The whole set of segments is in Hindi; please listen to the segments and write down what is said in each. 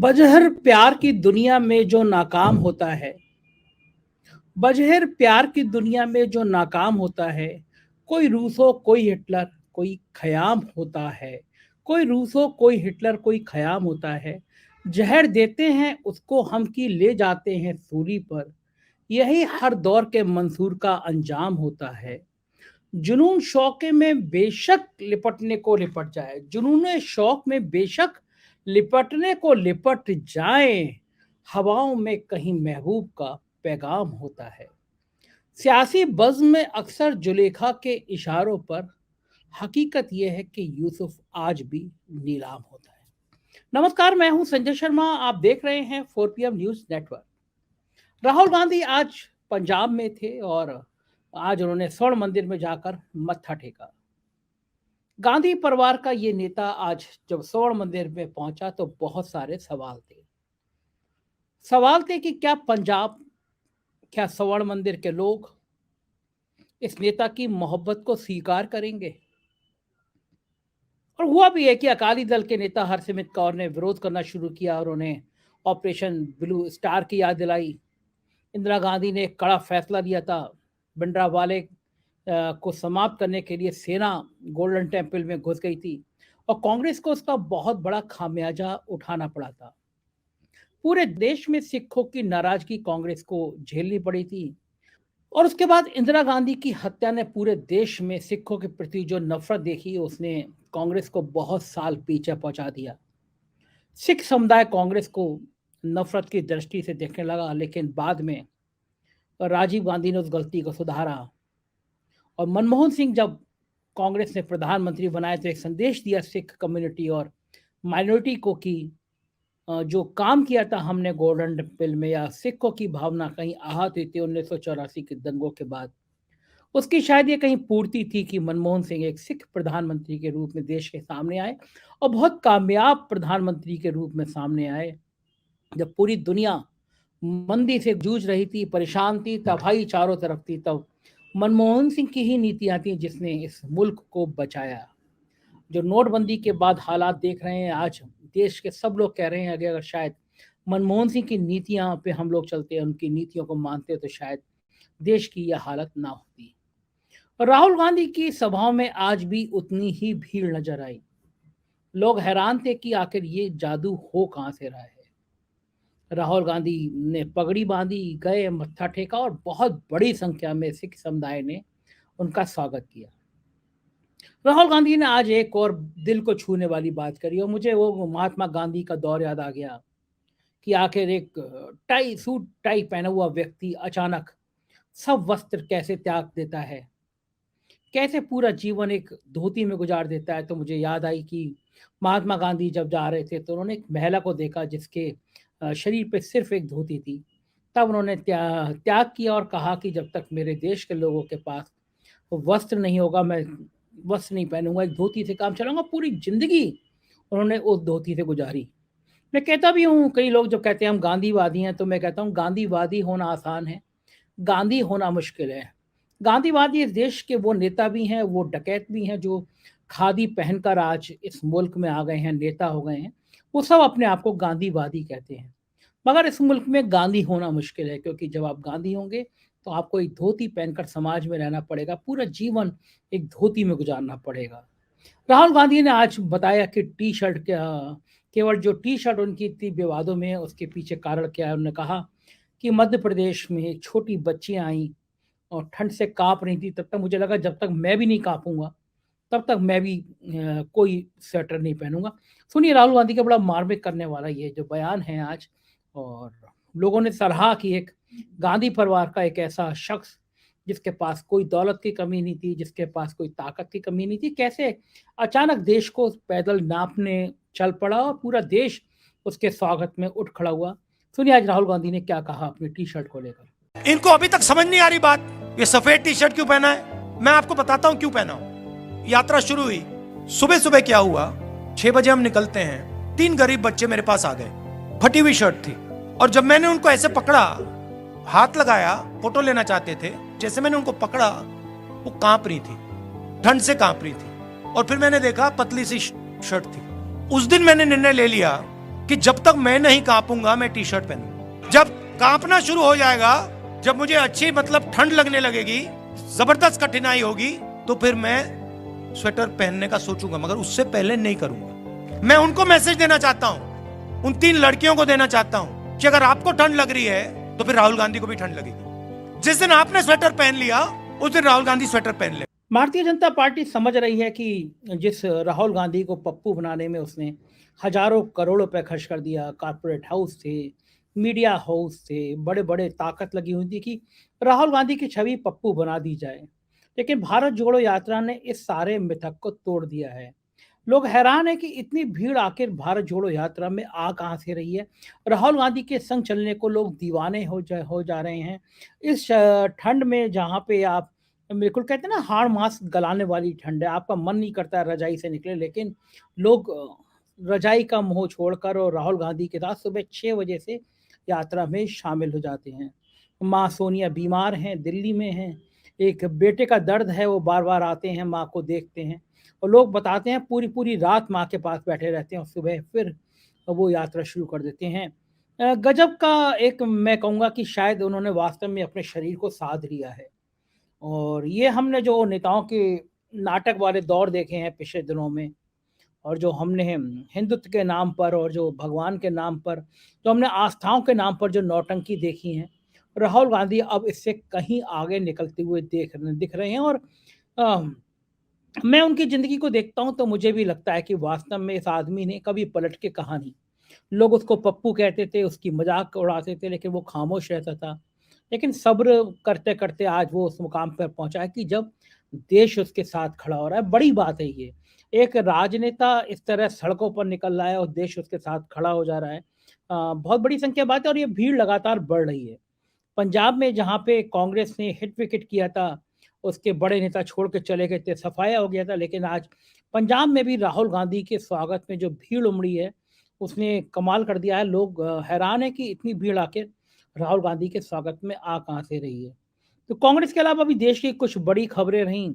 बजहर प्यार की दुनिया में जो नाकाम होता है। बजहर प्यार की दुनिया में जो नाकाम होता है। कोई रूसो कोई हिटलर कोई खयाम होता है। कोई रूसो कोई हिटलर कोई खयाम होता है। जहर देते हैं उसको हम की ले जाते हैं सूली पर। यही हर दौर के मंसूर का अंजाम होता है। जुनून शौक में बेशक लिपटने को लिपट जाए, जुनून शौक में बेशक लिपटने को लिपट जाए। हवाओं में कहीं महबूब का पैगाम होता है। सियासी बज़्म में अक्सर जुलेखा के इशारों पर हकीकत यह है कि यूसुफ आज भी नीलाम होता है। नमस्कार, मैं हूं संजय शर्मा। आप देख रहे हैं 4 PM news network. Rahul Gandhi आज पंजाब में थे और आज उन्होंने स्वर्ण मंदिर में जाकर मत्था टेका। गांधी परिवार का ये नेता आज जब स्वर्ण मंदिर में पहुंचा तो बहुत सारे सवाल थे कि क्या पंजाब, क्या स्वर्ण मंदिर के लोग इस नेता की मोहब्बत को स्वीकार करेंगे। और हुआ भी है कि अकाली दल के नेता हरसिमरत कौर ने विरोध करना शुरू किया और उन्हें ऑपरेशन ब्लू स्टार की याद दिलाई। इंदिरा गांधी ने एक कड़ा फैसला लिया था, भिंडरावाले को समाप्त करने के लिए सेना गोल्डन टेम्पल में घुस गई थी और कांग्रेस को उसका बहुत बड़ा खामियाजा उठाना पड़ा था। पूरे देश में सिखों की नाराजगी कांग्रेस को झेलनी पड़ी थी और उसके बाद इंदिरा गांधी की हत्या ने पूरे देश में सिखों के प्रति जो नफरत देखी, उसने कांग्रेस को बहुत साल पीछे पहुंचा दिया। सिख समुदाय कांग्रेस को नफरत की दृष्टि से देखने लगा, लेकिन बाद में राजीव गांधी ने उस गलती को सुधारा और मनमोहन सिंह जब कांग्रेस ने प्रधानमंत्री बनाए तो एक संदेश दिया सिख कम्युनिटी और माइनॉरिटी को कि जो काम किया था हमने गोल्डन टेम्पल में या सिखों की भावना कहीं आहत हुई थी 1984 के दंगों के बाद, उसकी शायद ये कहीं पूर्ति थी कि मनमोहन सिंह एक सिख प्रधानमंत्री के रूप में देश के सामने आए और बहुत कामयाब प्रधानमंत्री के रूप में सामने आए। जब पूरी दुनिया मंदी से जूझ रही थी, परेशान थी, तबाही चारों तरफ थी, तब मनमोहन सिंह की ही नीतियां थी जिसने इस मुल्क को बचाया। जो नोटबंदी के बाद हालात देख रहे हैं, आज देश के सब लोग कह रहे हैं कि अगर शायद मनमोहन सिंह की नीतियां पे हम लोग चलते हैं, उनकी नीतियों को मानते तो शायद देश की यह हालत ना होती। राहुल गांधी की सभाओं में आज भी उतनी ही भीड़ नजर आई। लोग हैरान थे कि आखिर ये जादू हो कहां से रहा है। राहुल गांधी ने पगड़ी बांधी, गए, मत्था टेका और बहुत बड़ी संख्या में सिख समुदाय ने उनका स्वागत किया। राहुल गांधी ने आज एक और दिल को छूने वाली बात करी और मुझे वो महात्मा गांधी का दौर याद आ गया कि आखिर एक सूट टाई पहना हुआ व्यक्ति अचानक सब वस्त्र कैसे त्याग देता है, कैसे पूरा जीवन एक धोती में गुजार देता है। तो मुझे याद आई कि महात्मा गांधी जब जा रहे थे तो उन्होंने एक महिला को देखा जिसके शरीर पे सिर्फ एक धोती थी। तब उन्होंने त्याग किया और कहा कि जब तक मेरे देश के लोगों के पास वस्त्र नहीं होगा, मैं वस्त्र नहीं पहनूंगा, एक धोती से काम चलाऊंगा। पूरी जिंदगी उन्होंने उस धोती से गुजारी। मैं कहता भी हूँ, कई लोग जब कहते हैं हम गांधीवादी हैं, तो मैं कहता हूँ गांधीवादी होना आसान है, गांधी होना मुश्किल है। गांधीवादी इस देश के वो नेता भी हैं, वो डकैत भी हैं जो खादी पहनकर आज इस मुल्क में आ गए हैं, नेता हो गए हैं। वो सब अपने आप को गांधीवादी कहते हैं, मगर इस मुल्क में गांधी होना मुश्किल है, क्योंकि जब आप गांधी होंगे तो आपको एक धोती पहनकर समाज में रहना पड़ेगा, पूरा जीवन एक धोती में गुजारना पड़ेगा। राहुल गांधी ने आज बताया कि टी शर्ट केवल जो टी शर्ट उनकी इतनी विवादों में है उसके पीछे कारण क्या है। उन्होंने कहा कि मध्य प्रदेश में एक छोटी बच्चियां आई और ठंड से कांप रही थी, तब तक मुझे लगा जब तक मैं भी नहीं कांपूंगा तब तक मैं भी कोई स्वेटर नहीं पहनूंगा। सुनिए राहुल गांधी का बड़ा मार्मिक करने वाला ये जो बयान है आज, और लोगों ने सराहा कि एक गांधी परिवार का एक ऐसा शख्स जिसके पास कोई दौलत की कमी नहीं थी, जिसके पास कोई ताकत की कमी नहीं थी, कैसे अचानक देश को पैदल नापने चल पड़ा और पूरा देश उसके स्वागत में उठ खड़ा हुआ। सुनिए आज राहुल गांधी ने क्या कहा अपनी टी शर्ट को लेकर। इनको अभी तक समझ नहीं आ रही बात, ये सफेद टी शर्ट क्यों पहना है। मैं आपको बताता हूं क्यों पहना हूं। यात्रा शुरू हुई, सुबह सुबह क्या हुआ, 6 बजे हम निकलते हैं, 3 गरीब बच्चे मेरे पास आ गए, फटी हुई शर्ट थी, और जब मैंने उनको ऐसे पकड़ा, हाथ लगाया, फोटो लेना चाहते थे, जैसे मैंने उनको पकड़ा वो कांप रही थी, ठंड से कांप रही थी, और फिर मैंने देखा पतली सी शर्ट थी। उस दिन मैंने निर्णय ले लिया कि जब तक मैं नहीं कांपूंगा मैं टी शर्ट पहनूंगा। जब कांपना शुरू हो जाएगा, जब मुझे अच्छी मतलब ठंड लगने लगेगी, जबरदस्त कठिनाई होगी, तो फिर मैं स्वेटर पहनने का सोचूंगा, मगर उससे पहले नहीं करूंगा। मैं उनको मैसेज देना चाहता हूं, उन 3 लड़कियों को देना चाहता हूं कि अगर आपको ठंड लग रही है तो फिर राहुल गांधी को भी ठंड लगेगी। जिस दिन आपने स्वेटर पहन लिया उस दिन राहुल गांधी स्वेटर पहन ले। भारतीय जनता पार्टी समझ रही है कि जिस राहुल गांधी को पप्पू बनाने में उसने हजारों करोड़ रुपए खर्च कर दिया, कॉर्पोरेट हाउस थे, मीडिया हाउस थे, बड़े बड़े ताकत लगी हुई थी कि राहुल गांधी की छवि पप्पू बना दी जाए। लेकिन भारत जोड़ो यात्रा ने इस सारे मिथक को तोड़ दिया है। लोग हैरान है कि इतनी भीड़ आखिर भारत जोड़ो यात्रा में आ कहां से रही है। राहुल गांधी के संग चलने को लोग दीवाने हो जा रहे हैं। इस ठंड में जहां पे आप बिल्कुल कहते हैं ना, हाड़ मांस गलाने वाली ठंड है, आपका मन नहीं करता है रजाई से निकले, लेकिन लोग रजाई का मोह छोड़कर और राहुल गांधी के साथ सुबह 6 बजे से यात्रा में शामिल हो जाते हैं। माँ सोनिया बीमार हैं, दिल्ली में हैं, एक बेटे का दर्द है, वो बार बार आते हैं, माँ को देखते हैं और लोग बताते हैं पूरी पूरी रात माँ के पास बैठे रहते हैं और सुबह फिर वो यात्रा शुरू कर देते हैं। गजब का एक मैं कहूँगा कि शायद उन्होंने वास्तव में अपने शरीर को साध लिया है। और ये हमने जो नेताओं के नाटक वाले दौर देखे हैं पिछले दिनों में, और जो हमने हिंदुत्व के नाम पर और जो भगवान के नाम पर, जो हमने आस्थाओं के नाम पर जो नौटंकी देखी है, राहुल गांधी अब इससे कहीं आगे निकलते हुए दिख रहे हैं। और अ, मैं उनकी ज़िंदगी को देखता हूँ तो मुझे भी लगता है कि वास्तव में इस आदमी ने कभी पलट के कहा नहीं। लोग उसको पप्पू कहते थे, उसकी मज़ाक उड़ाते थे, लेकिन वो खामोश रहता था। लेकिन सब्र करते-करते आज वो उस मुकाम पर पहुँचा है कि जब देश उसके साथ खड़ा हो रहा है, बड़ी बात है ये। एक राजनेता इस तरह सड़कों पर निकल रहा है और देश उसके साथ खड़ा हो जा रहा है। बहुत बड़ी संख्या बात है और ये भीड़ लगातार बढ़ रही है। पंजाब में जहाँ पे कांग्रेस ने हिट विकेट किया था, उसके बड़े नेता छोड़ के चले गए थे, सफाया हो गया था, लेकिन आज पंजाब में भी राहुल गांधी के स्वागत में जो भीड़ उमड़ी है, उसने कमाल कर दिया है। लोग हैरान है कि इतनी भीड़ आखिर राहुल गांधी के स्वागत में आ कहाँ से रही है। तो कांग्रेस के अलावा भी देश की कुछ बड़ी खबरें रहीं।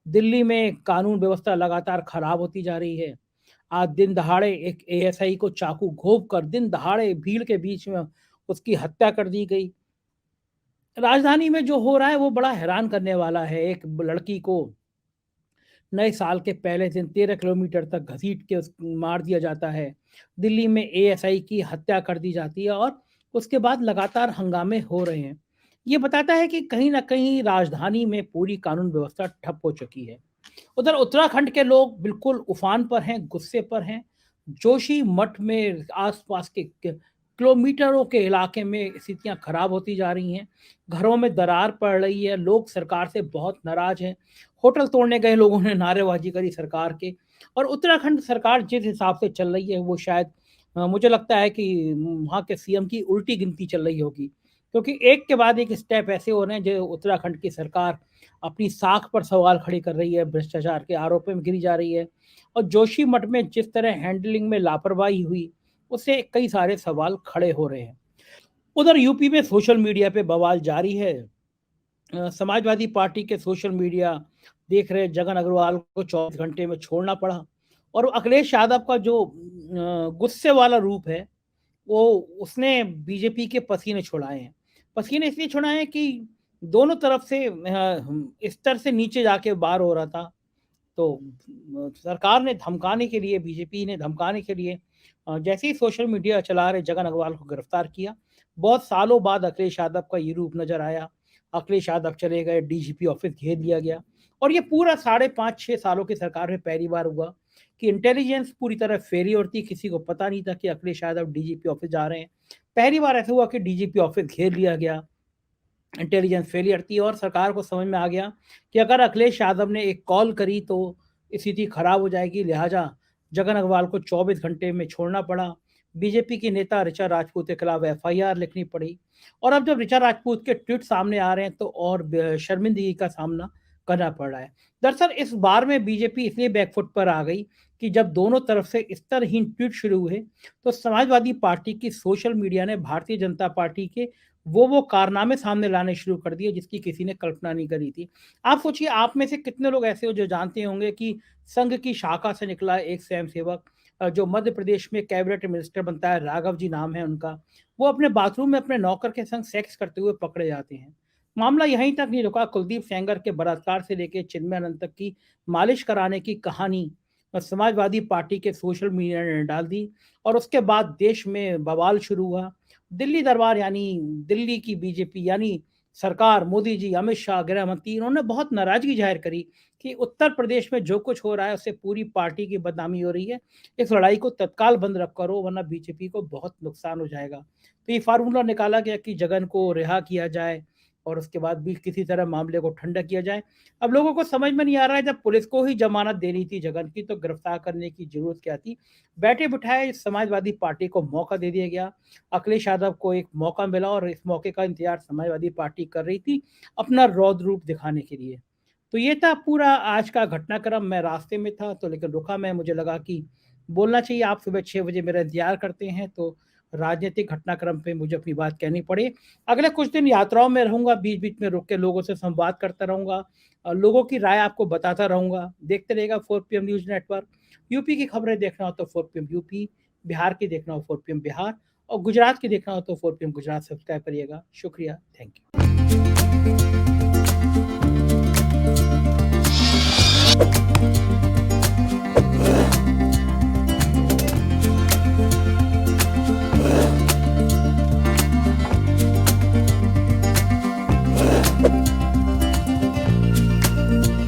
दिल्ली में कानून व्यवस्था लगातार खराब होती जा रही है। आज दिन दहाड़े एक एएसआई को चाकू घोंप कर दिन दहाड़े भीड़ के बीच में उसकी हत्या कर दी गई। राजधानी में जो हो रहा है वो बड़ा हैरान करने वाला है। एक लड़की को नए साल के पहले दिन 13 किलोमीटर तक घसीट के मार दिया जाता है। दिल्ली में एएसआई की हत्या कर दी जाती है और उसके बाद लगातार हंगामे हो रहे हैं। ये बताता है कि कहीं न कहीं राजधानी में पूरी कानून व्यवस्था ठप हो चुकी है। उधर उत्तराखंड के लोग बिल्कुल उफान पर हैं, गुस्से पर हैं। जोशी मठ में आसपास के किलोमीटरों के इलाके में स्थितियां खराब होती जा रही हैं। घरों में दरार पड़ रही है, लोग सरकार से बहुत नाराज हैं। होटल तोड़ने गए लोगों ने नारेबाजी करी सरकार के। और उत्तराखंड सरकार जिस हिसाब से चल रही है वो शायद मुझे लगता है कि वहाँ के सीएम की उल्टी गिनती चल रही होगी, क्योंकि एक के बाद एक स्टेप ऐसे हो रहे हैं जो उत्तराखंड की सरकार अपनी साख पर सवाल खड़ी कर रही है, भ्रष्टाचार के आरोपों में घिरी जा रही है। और जोशीमठ में जिस तरह हैंडलिंग में लापरवाही हुई, उससे कई सारे सवाल खड़े हो रहे हैं। उधर यूपी में सोशल मीडिया पे बवाल जारी है। समाजवादी पार्टी के सोशल मीडिया देख रहे जगन अग्रवाल को 24 घंटे में छोड़ना पड़ा। और अखिलेश यादव का जो गुस्से वाला रूप है, वो उसने बीजेपी के पसीने छुड़ाए हैं। पसीने इसलिए छुड़ाए हैं कि दोनों तरफ से स्तर से नीचे जाके वार हो रहा था। तो सरकार ने धमकाने के लिए, बीजेपी ने धमकाने के लिए जैसे ही सोशल मीडिया चला रहे जगन अग्रवाल को गिरफ्तार किया। बहुत सालों बाद अखिलेश यादव का ये रूप नजर आया। अखिलेश यादव चले गए, डीजीपी ऑफिस घेर लिया गया। और ये पूरा 5.5-6 सालों की सरकार में पहली बार हुआ कि इंटेलिजेंस पूरी तरह फेरी उड़ती, किसी को पता नहीं था कि अखिलेश यादव डीजीपी ऑफिस जा रहे हैं। पहली बार ऐसा हुआ कि डीजीपी ऑफिस घेर लिया गया, इंटेलिजेंस फेलियर थी और सरकार को समझ में आ गया कि अगर अखिलेश यादव ने एक कॉल करी तो स्थिति खराब हो जाएगी, लिहाजा जगन अग्रवाल को 24 घंटे में छोड़ना पड़ा। बीजेपी की नेता ऋचा राजपूत के खिलाफ एफआईआर लिखनी पड़ी। और अब जब ऋचा राजपूत के ट्वीट सामने आ रहे हैं तो और शर्मिंदगी का सामना करना पड़ रहा है। दरअसल इस बार में बीजेपी इसलिए बैकफुट पर आ गई कि जब दोनों तरफ से स्तरहीन ट्वीट शुरू हुए तो समाजवादी पार्टी की सोशल मीडिया ने भारतीय जनता पार्टी के वो कारनामे सामने लाने शुरू कर दिए जिसकी किसी ने कल्पना नहीं करी थी। आप सोचिए, आप में से कितने लोग ऐसे हो जो जानते होंगे कि संघ की शाखा से निकला एक स्वयंसेवक जो मध्य प्रदेश में कैबिनेट मिनिस्टर बनता है, राघव जी नाम है उनका, वो अपने बाथरूम में अपने नौकर के संग सेक्स करते हुए पकड़े जाते हैं। मामला यहीं तक नहीं रुका, कुलदीप सेंगर के बलात्कार से लेकर चिन्मयानंद तक की मालिश कराने की कहानी समाजवादी पार्टी के सोशल मीडिया ने डाल दी और उसके बाद देश में बवाल शुरू हुआ। दिल्ली दरबार यानी दिल्ली की बीजेपी यानी सरकार, मोदी जी, अमित शाह, गृह मंत्री, इन्होंने बहुत नाराजगी जाहिर करी कि उत्तर प्रदेश में जो कुछ हो रहा है उससे पूरी पार्टी की बदनामी हो रही है। इस लड़ाई को तत्काल बंद रख करो वरना बीजेपी को बहुत नुकसान हो जाएगा। तो ये फार्मूला निकाला गया कि जगन को रिहा किया जाए और उसके बाद भी किसी तरह मामले को ठंडा किया जाए। अब लोगों को समझ में नहीं आ रहा है, जब पुलिस को ही जमानत देनी थी जगन की तो गिरफ्तार करने की जरूरत क्या थी। बैठे बिठाए समाजवादी पार्टी को मौका दे दिया गया। अखिलेश यादव को एक मौका मिला और इस मौके का इंतजार समाजवादी पार्टी कर रही थी अपना रौद्र रूप दिखाने के लिए। तो ये था पूरा आज का घटनाक्रम। मैं रास्ते में था तो लेकिन रुका मैं, मुझे लगा कि बोलना चाहिए। आप सुबह 6 बजे मेरा इंतजार करते हैं तो राजनीतिक घटनाक्रम पे मुझे अपनी बात कहनी पड़े। अगले कुछ दिन यात्राओं में रहूँगा, बीच-बीच में रुक के लोगों से संवाद करता रहूँगा। लोगों की राय आपको बताता रहूँगा। देखते रहिएगा 4 पीएम न्यूज़ नेटवर्क। यूपी की खबरें देखना हो तो 4 पीएम यूपी, बिहार की देखना हो 4 पीएम बिहार और गुजरात की देखना हो तो 4 पीएम गुजरात सब्सक्राइब करिएगा। शुक्रिया, थैंक यू।